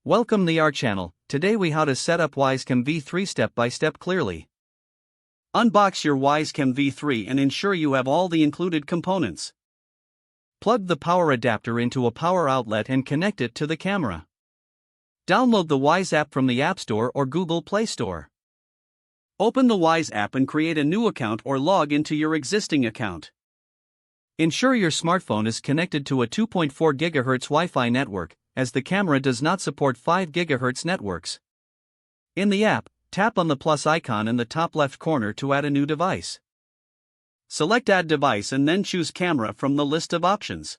Welcome to our channel. Today we how to set up Wyze Cam V3 step by step clearly. Unbox your Wyze Cam V3 and ensure you have all the included components. Plug the power adapter into a power outlet and connect it to the camera. Download the Wyze app from the App Store or Google Play Store. Open the Wyze app and create a new account or log into your existing account. Ensure your smartphone is connected to a 2.4 GHz Wi-Fi network, as the camera does not support 5 GHz networks. In the app, tap on the plus icon in the top left corner to add a new device. Select Add Device and then choose Camera from the list of options.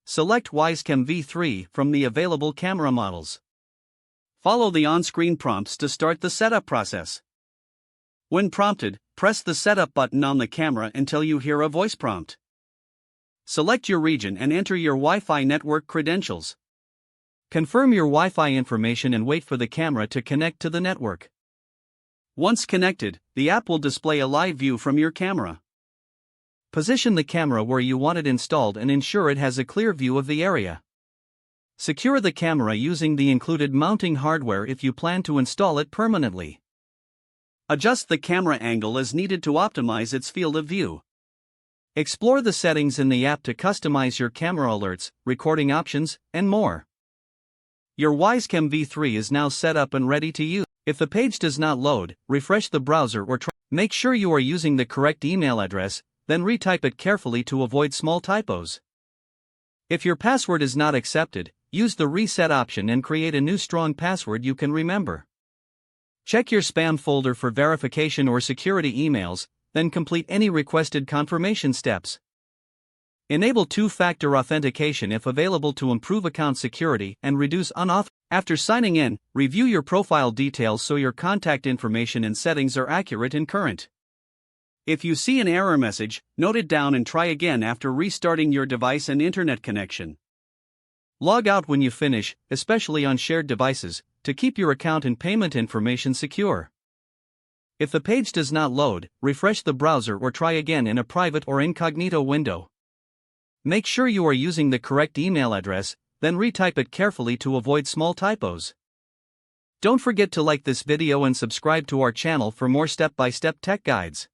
Select Wyze Cam V3 from the available camera models. Follow the on-screen prompts to start the setup process. When prompted, press the Setup button on the camera until you hear a voice prompt. Select your region and enter your Wi-Fi network credentials. Confirm your Wi-Fi information and wait for the camera to connect to the network. Once connected, the app will display a live view from your camera. Position the camera where you want it installed and ensure it has a clear view of the area. Secure the camera using the included mounting hardware if you plan to install it permanently. Adjust the camera angle as needed to optimize its field of view. Explore the settings in the app to customize your camera alerts, recording options, and more. Your Wyze Cam V3 is now set up and ready to use. If the page does not load, refresh the browser or make sure you are using the correct email address, then retype it carefully to avoid small typos. If your password is not accepted, use the reset option and create a new strong password you can remember. Check your spam folder for verification or security emails, then complete any requested confirmation steps. Enable two-factor authentication if available to improve account security and reduce unauthorized. After signing in, review your profile details so your contact information and settings are accurate and current. If you see an error message, note it down and try again after restarting your device and internet connection. Log out when you finish, especially on shared devices, to keep your account and payment information secure. If the page does not load, refresh the browser or try again in a private or incognito window. Make sure you are using the correct email address, then retype it carefully to avoid small typos. Don't forget to like this video and subscribe to our channel for more step-by-step tech guides.